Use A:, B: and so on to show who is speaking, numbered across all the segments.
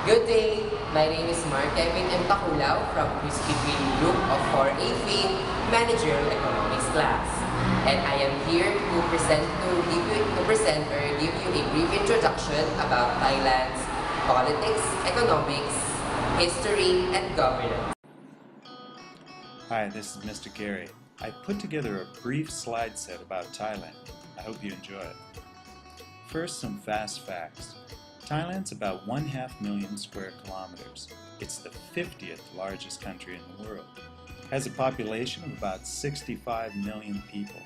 A: Good day, my name is Mark Kevin M. Takulao from Crispy Green Group of IV-AFIN Managerial Economics class. And I am here to give you a brief introduction about Thailand's politics, economics, history, and governance.
B: Hi, this is Mr. Gary. I put together a brief slide set about Thailand. I hope you enjoy it. First, some fast facts. Thailand's about 1/2 million square kilometers. It's the 50th largest country in the world. It has a population of about 65 million people.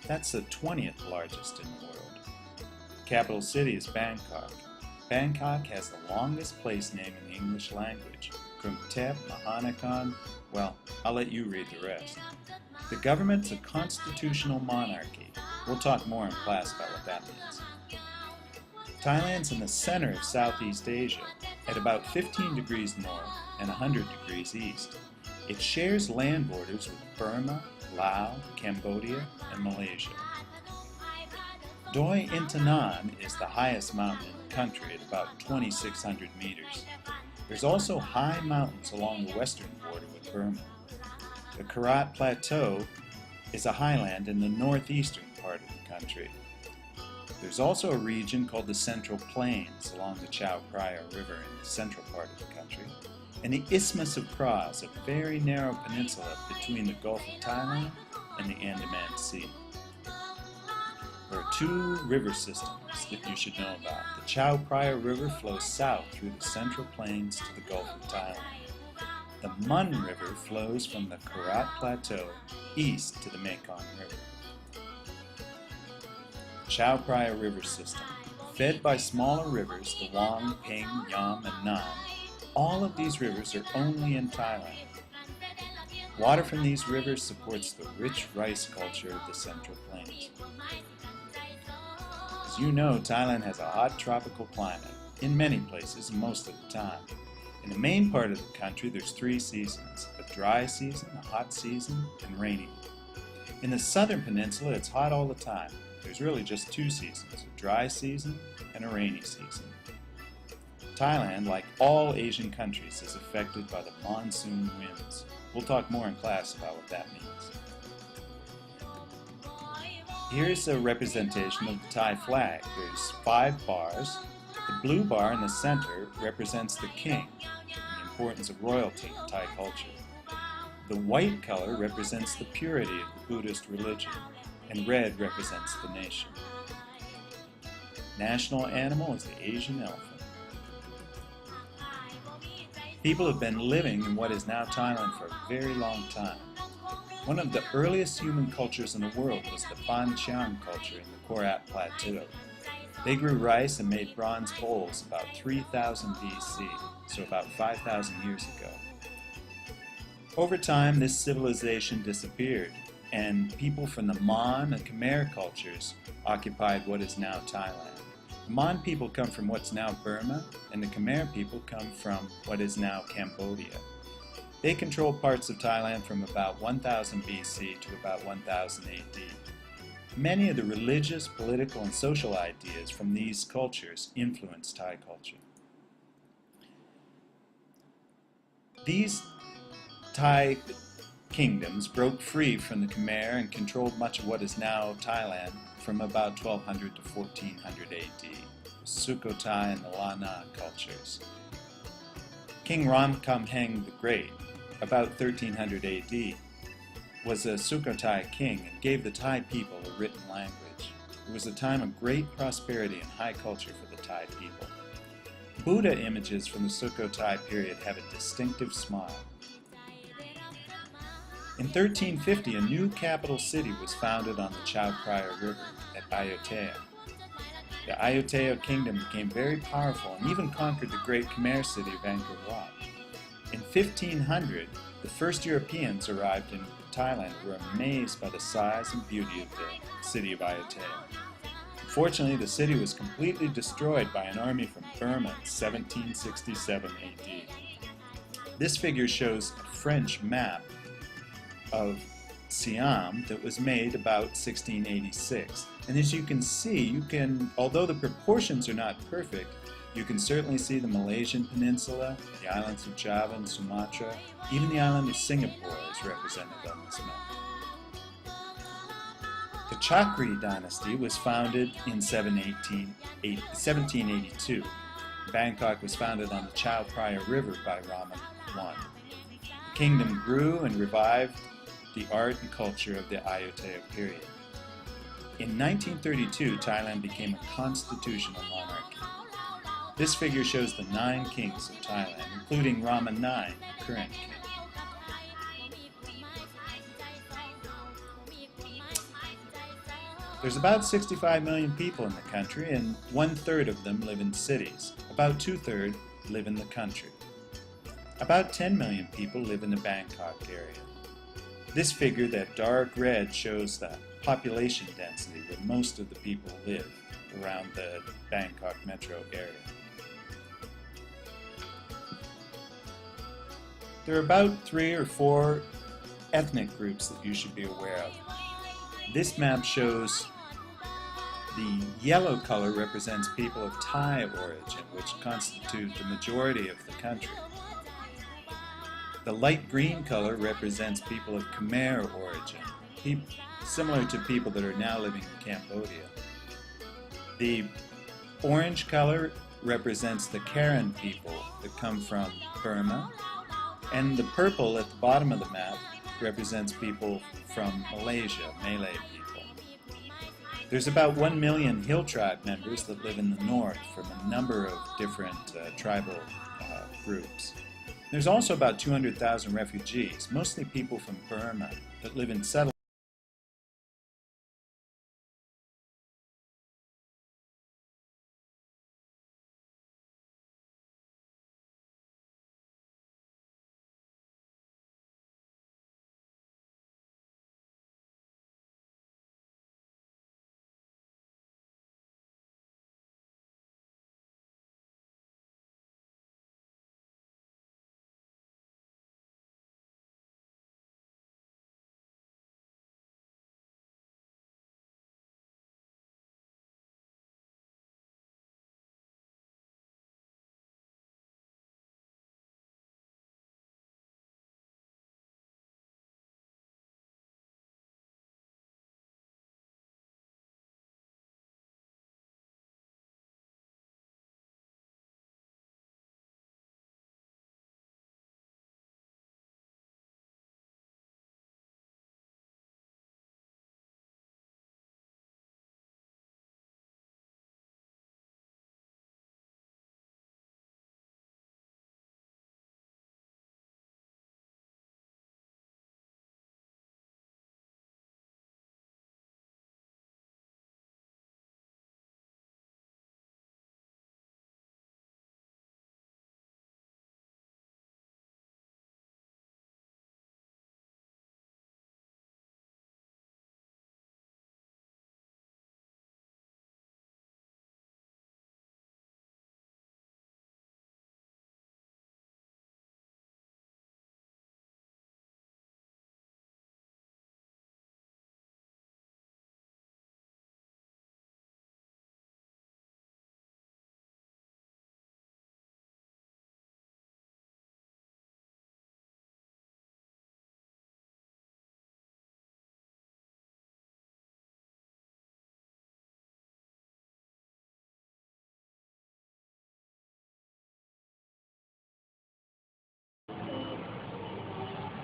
B: That's the 20th largest in the world. Capital city is Bangkok. Bangkok has the longest place name in the English language. Krungthep, Mahanakhon, well, I'll let you read the rest. The government's a constitutional monarchy. We'll talk more in class about what that means. Thailand's in the center of Southeast Asia, at about 15 degrees north and 100 degrees east. It shares land borders with Burma, Laos, Cambodia, and Malaysia. Doi Intanon is the highest mountain in the country at about 2,600 meters. There's also high mountains along the western border with Burma. The Karat Plateau is a highland in the northeastern part of the country. There's also a region called the Central Plains along the Chao Phraya River in the central part of the country, and the Isthmus of Kras, a very narrow peninsula between the Gulf of Thailand and the Andaman Sea. There are two river systems that you should know about. The Chao Phraya River flows south through the Central Plains to the Gulf of Thailand. The Mun River flows from the Karat Plateau east to the Mekong River. Chao Phraya River system, fed by smaller rivers, the Wang, Ping, Yam, and Nam. All of these rivers are only in Thailand. Water from these rivers supports the rich rice culture of the Central Plains. As you know, Thailand has a hot tropical climate, in many places most of the time. In the main part of the country, there's 3 seasons: a dry season, a hot season, and rainy. In the southern peninsula, it's hot all the time. There's really just 2 seasons, a dry season and a rainy season. Thailand, like all Asian countries, is affected by the monsoon winds. We'll talk more in class about what that means. Here's a representation of the Thai flag. There's 5 bars. The blue bar in the center represents the king and the importance of royalty in Thai culture. The white color represents the purity of the Buddhist religion, and red represents the nation. National animal is the Asian elephant. People have been living in what is now Thailand for a very long time. One of the earliest human cultures in the world was the Ban Chang culture in the Karat Plateau. They grew rice and made bronze bowls about 3000 BC, so about 5,000 years ago. Over time, this civilization disappeared, and people from the Mon and Khmer cultures occupied what is now Thailand. The Mon people come from what's now Burma, and the Khmer people come from what is now Cambodia. They controlled parts of Thailand from about 1000 BC to about 1000 AD. Many of the religious, political, and social ideas from these cultures influenced Thai culture. These Thai kingdoms broke free from the Khmer and controlled much of what is now Thailand from about 1200 to 1400 AD, the Sukhothai and the Lana cultures. King Ramkhamhaeng the Great, about 1300 AD, was a Sukhothai king and gave the Thai people a written language. It was a time of great prosperity and high culture for the Thai people. Buddha images from the Sukhothai period have a distinctive smile. In 1350, a new capital city was founded on the Chao Phraya River at Ayutthaya. The Ayutthaya kingdom became very powerful and even conquered the great Khmer city of Angkor Wat. In 1500, the first Europeans arrived in Thailand and were amazed by the size and beauty of the city of Ayutthaya. Unfortunately, the city was completely destroyed by an army from Burma in 1767 AD. This figure shows a French map of Siam that was made about 1686. And as you can see, although the proportions are not perfect, You can certainly see the Malaysian peninsula, the islands of Java and Sumatra, even the island of Singapore is represented on this map. The Chakri dynasty was founded in 1782. Bangkok was founded on the Chao Phraya River by Rama I. The kingdom grew and revived the art and culture of the Ayutthaya period. In 1932, Thailand became a constitutional monarchy. This figure shows the 9 kings of Thailand, including Rama IX, the current king. There's about 65 million people in the country, and 1/3 of them live in cities. About 2/3 live in the country. About 10 million people live in the Bangkok area. This figure, that dark red, shows the population density where most of the people live around the Bangkok metro area. There are about 3 or 4 ethnic groups that you should be aware of. This map shows the yellow color represents people of Thai origin, which constitute the majority of the country. The light green color represents people of Khmer origin, similar to people that are now living in Cambodia. The orange color represents the Karen people that come from Burma, and the purple at the bottom of the map represents people from Malaysia, Malay people. There's about 1 million hill tribe members that live in the north from a number of different tribal groups. There's also about 200,000 refugees, mostly people from Burma, that live in settlements.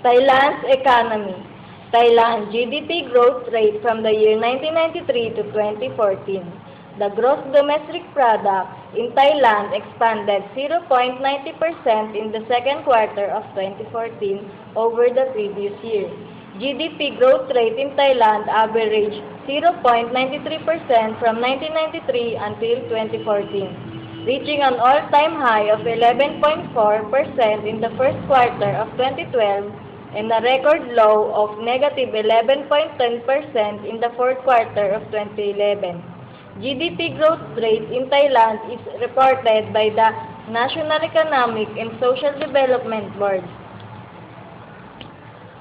C: Thailand's economy. Thailand GDP growth rate from the year 1993 to 2014. The gross domestic product in Thailand expanded 0.90% in the second quarter of 2014 over the previous year. GDP growth rate in Thailand averaged 0.93% from 1993 until 2014, reaching an all-time high of 11.4% in the first quarter of 2012 and a record low of negative 11.10% in the fourth quarter of 2011. GDP growth rate in Thailand is reported by the National Economic and Social Development Board.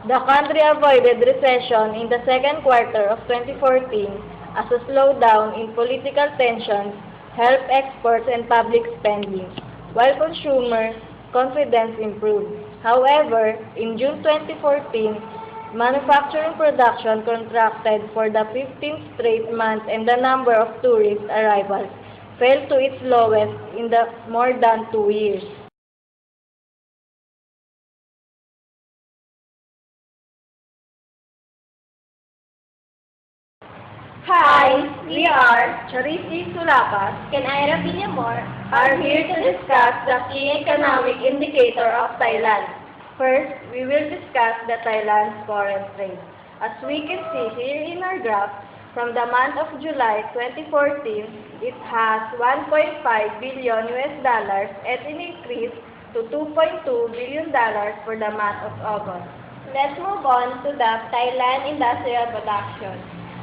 C: The country avoided recession in the second quarter of 2014 as a slowdown in political tensions help exports and public spending, while consumer confidence improved. However, in June 2014, manufacturing production contracted for the 15th straight month and the number of tourist arrivals fell to its lowest in the more than 2 years. Hi, we are Charisi Sulapas and Ira Villamor are here to discuss the key economic indicator of Thailand. First, we will discuss the Thailand's foreign trade. As we can see here in our graph, from the month of July 2014, it has $1.5 billion and an increase to $2.2 billion for the month of August. Let's move on to the Thailand industrial production.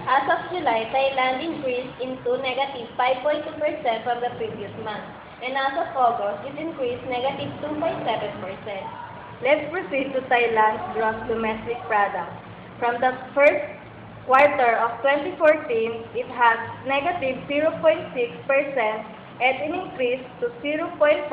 C: As of July, Thailand increased into negative 5.2% from the previous month, and as of August, it increased negative 2.7%. Let's proceed to Thailand's gross domestic product. From the first quarter of 2014, it has negative 0.6% and an increase to 0.4%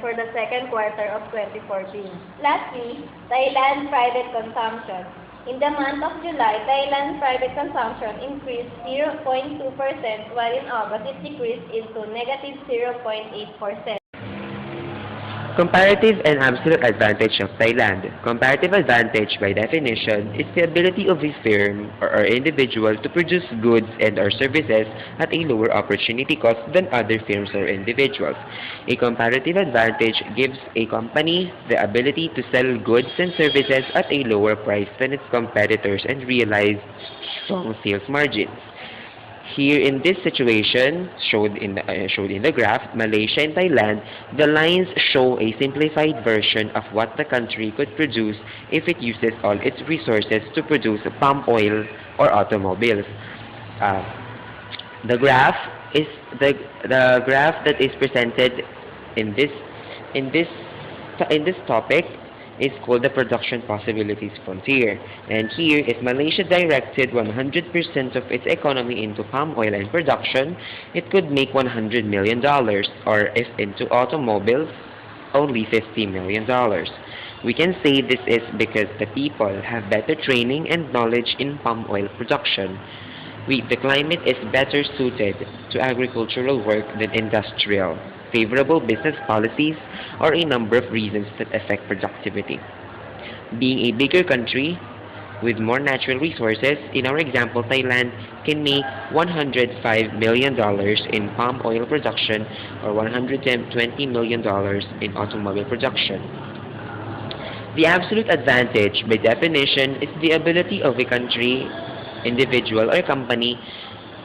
C: for the second quarter of 2014. Lastly, Thailand private consumption. In the month of July, Thailand private consumption increased 0.2%, while in August it decreased into negative 0.8%.
D: Comparative and absolute advantage of Thailand. Comparative advantage, by definition, is the ability of a firm or individual to produce goods and or services at a lower opportunity cost than other firms or individuals. A comparative advantage gives a company the ability to sell goods and services at a lower price than its competitors and realize strong sales margins. Here in this situation, showed in the graph, Malaysia and Thailand, the lines show a simplified version of what the country could produce if it uses all its resources to produce palm oil or automobiles. The graph that is presented in this topic is called the production possibilities frontier. And here, if Malaysia directed 100% of its economy into palm oil and production, it could make $100 million, or if into automobiles, only $50 million. We can say this is because the people have better training and knowledge in palm oil production. The climate is better suited to agricultural work than industrial. Favorable business policies, or a number of reasons that affect productivity. Being a bigger country with more natural resources, in our example, Thailand can make $105 million in palm oil production or $120 million in automobile production. The absolute advantage, by definition, is the ability of a country, individual, or company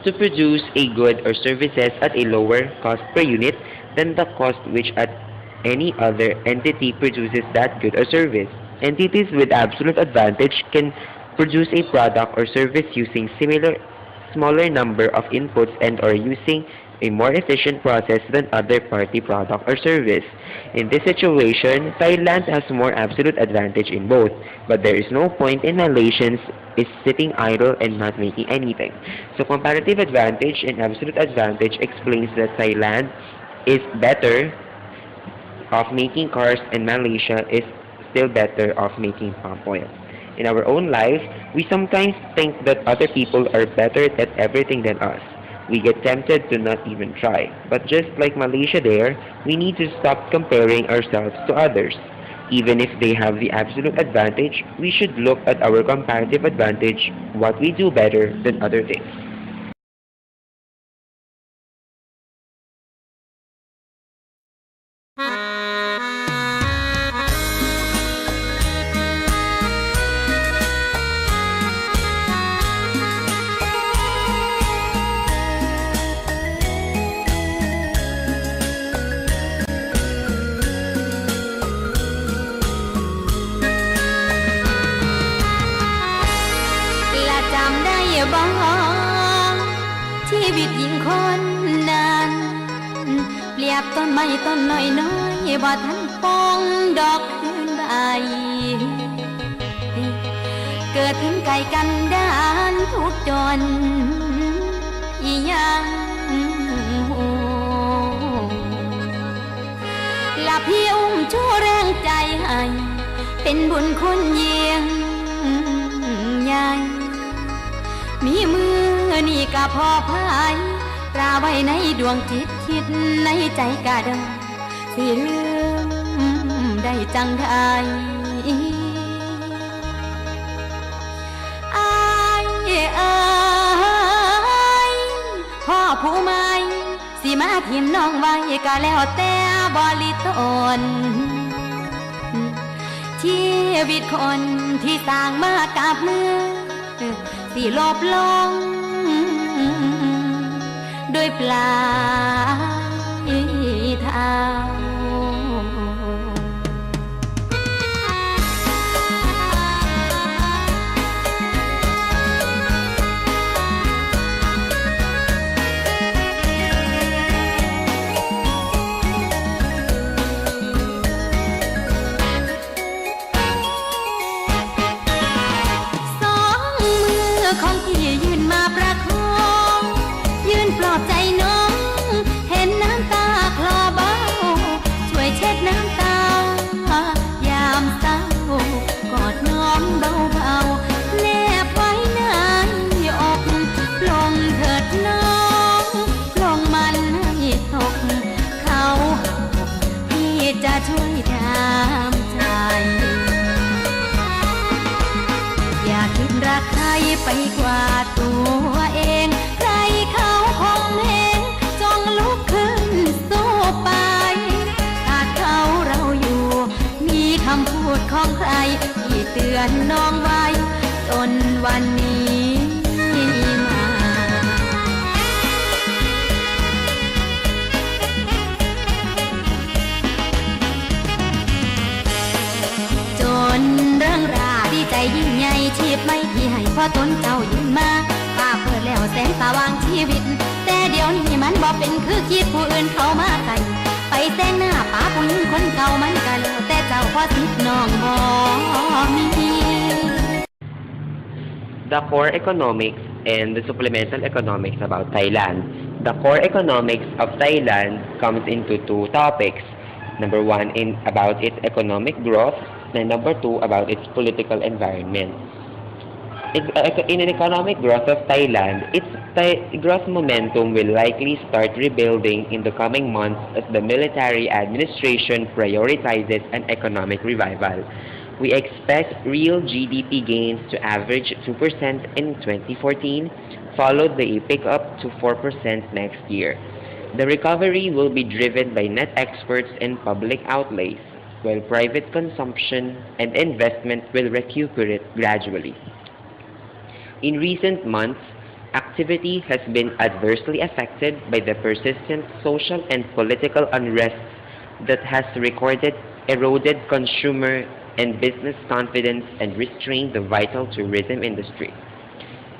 D: to produce a good or services at a lower cost per unit than the cost which any other entity produces that good or service. Entities with absolute advantage can produce a product or service using smaller number of inputs and or using a more efficient process than other party product or service. In this situation, Thailand has more absolute advantage in both, but there is no point in Malaysians is sitting idle and not making anything. So comparative advantage and absolute advantage explains that Thailand is better off making cars and Malaysia is still better off making palm oil. In our own life, we sometimes think that other people are better at everything than us. We get tempted to not even try. But just like Malaysia there, we need to stop comparing ourselves to others. Even if they have the absolute advantage, we should look at our comparative advantage, what we do better than other things.
E: บ้างชีวิตหญิงคนนั้นเปรียบต้นไม้ต้นน้อยน้อยบ่ทันปองดอกคืนใดเกิดถึงไกลกันดานทุกจนอีหยังหู เป็นบุญคุณยิ่งใหญ่มีมือนี่ก็พอพายตราไว้ในดวงจิตคิดในใจกะดสิลืมได้จังไดอายพ่อผู้ใหม่สิมาทิมน้องไว้ก็แล้วแต่บ่ลิตนชีวิตคนที่สร้างมากับมือสิลบลงโดยปลายเท้าของพี่ยืนมาประคองยืนปลอบใจน้องเห็นน้ำตาคลอเบาช่วยเช็ดน้ำตายามเศร้ากอดน้องเบาๆแนบไว้ในอกปลงเถิดน้องปลงมันให้ตกเขาพี่จะช่วยทำใจอย่าคิดรักใครไปกว่าตัวเองใครเขาคงเห็นจงลุกขึ้นสู้ไปถ้าเขาเราอยู่มีคำพูดของใครที่เตือนน้องไว้จนวันนี้มาจนเรื่องราวดีใจยิ่งใหญ่ชีพไม่ที่ให้พ่อต้นเจ้ายืนมาป้าเปิดแล้วแสงสว่างชีวิตแต่เดี๋ยวนี้มันบ่เป็นคือคิดผู้อื่นเขามาไกลไปแซงหน้าป้าผู้หญิงคนเก่ามันก็แล้วแต่เจ้าพ่อสิทธิ์น้องบ่มี
D: The core economics and the supplemental economics about Thailand. The core economics of Thailand comes into two topics. Number one, about its economic growth, and number two, about its political environment. In an economic growth of Thailand, its growth momentum will likely start rebuilding in the coming months as the military administration prioritizes an economic revival. We expect real GDP gains to average 2% in 2014, followed by a pickup to 4% next year. The recovery will be driven by net exports and public outlays, while private consumption and investment will recuperate gradually. In recent months, activity has been adversely affected by the persistent social and political unrest that has eroded consumer and business confidence and restrained the vital tourism industry.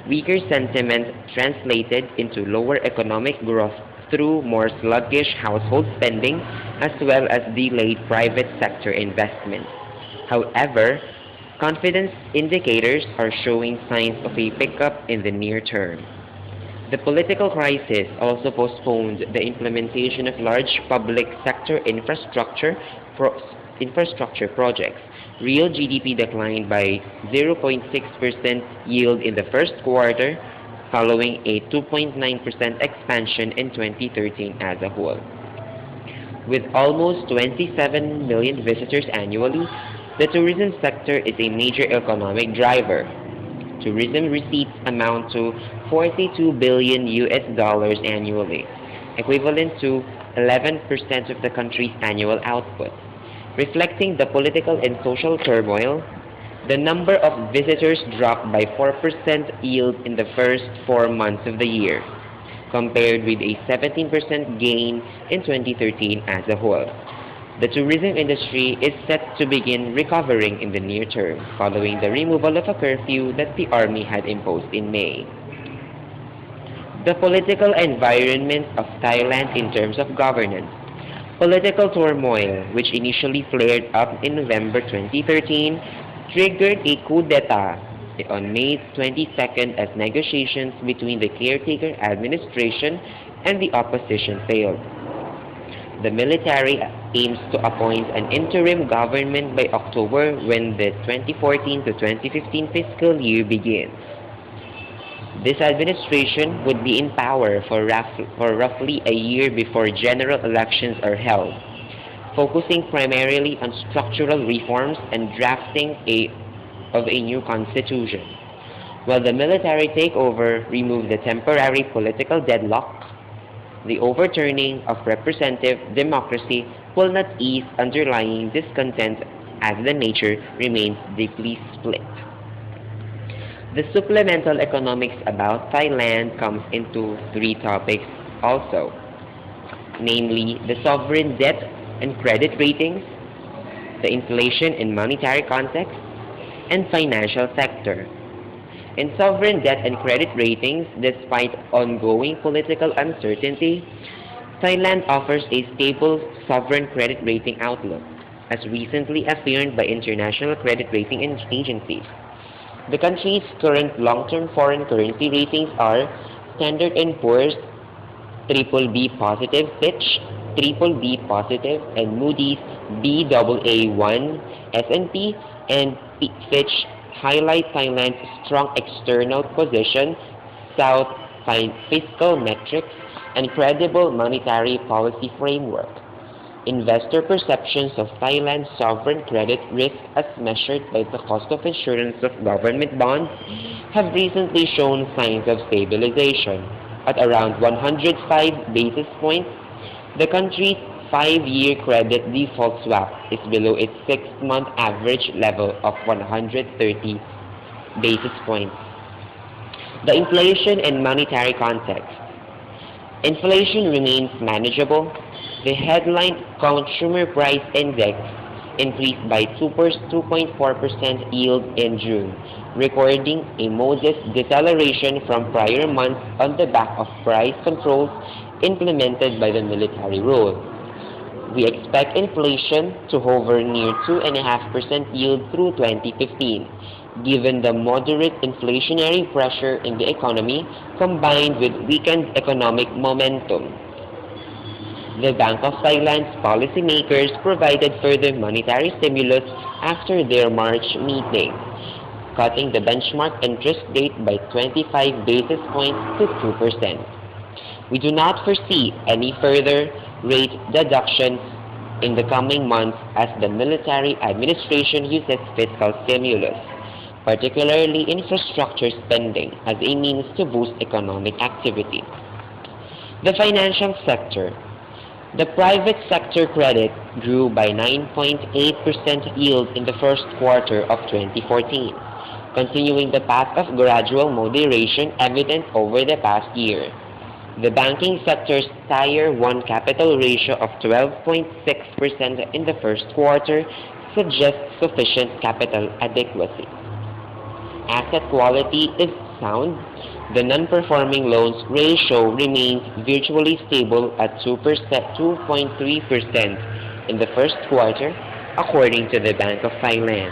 D: Weaker sentiment translated into lower economic growth through more sluggish household spending as well as delayed private sector investment. However, confidence indicators are showing signs of a pickup in the near term. The political crisis also postponed the implementation of large public sector infrastructure projects. Real GDP declined by 0.6% yield in the first quarter, following a 2.9% expansion in 2013 as a whole. With almost 27 million visitors annually, the tourism sector is a major economic driver. Tourism receipts amount to $42 billion annually, equivalent to 11% of the country's annual output. Reflecting the political and social turmoil, the number of visitors dropped by 4% yield in the first 4 months of the year, compared with a 17% gain in 2013 as a whole. The tourism industry is set to begin recovering in the near term, following the removal of a curfew that the army had imposed in May. The political environment of Thailand in terms of governance. Political turmoil, which initially flared up in November 2013, triggered a coup d'etat on May 22nd as negotiations between the caretaker administration and the opposition failed. The military aims to appoint an interim government by October when the 2014 to 2015 fiscal year begins. This administration would be in power for roughly a year before general elections are held, focusing primarily on structural reforms and drafting of a new constitution. While the military takeover removed the temporary political deadlock, the overturning of representative democracy will not ease underlying discontent as the nation remains deeply split. The supplemental economics about Thailand comes into three topics also, namely the sovereign debt and credit ratings, the inflation and monetary context, and financial sector. In sovereign debt and credit ratings, despite ongoing political uncertainty, Thailand offers a stable sovereign credit rating outlook, as recently affirmed by international credit rating agencies. The country's current long-term foreign currency ratings are Standard & Poor's BBB positive Fitch, BBB positive, and Moody's Baa1, S&P, and Fitch highlight Thailand's strong external position, sound fiscal metrics, and credible monetary policy framework. Investor perceptions of Thailand's sovereign credit risk as measured by the cost of insurance of government bonds have recently shown signs of stabilization. At around 105 basis points, the country's 5-year credit default swap is below its 6-month average level of 130 basis points. The inflation and monetary context. Inflation remains manageable. The headline Consumer Price Index increased by 2.4% yield in June, recording a modest deceleration from prior months on the back of price controls implemented by the military rule. We expect inflation to hover near 2.5% yield through 2015, given the moderate inflationary pressure in the economy combined with weakened economic momentum. The Bank of Thailand's policymakers provided further monetary stimulus after their March meeting, cutting the benchmark interest rate by 25 basis points to 2%. We do not foresee any further rate reductions in the coming months as the military administration uses fiscal stimulus, particularly infrastructure spending, as a means to boost economic activity. The financial sector. The private sector credit grew by 9.8% yield in the first quarter of 2014, continuing the path of gradual moderation evident over the past year. The banking sector's Tier 1 capital ratio of 12.6% in the first quarter suggests sufficient capital adequacy. Asset quality is sound. The non-performing loans ratio remains virtually stable at 2.3% in the first quarter, according to the Bank of Thailand.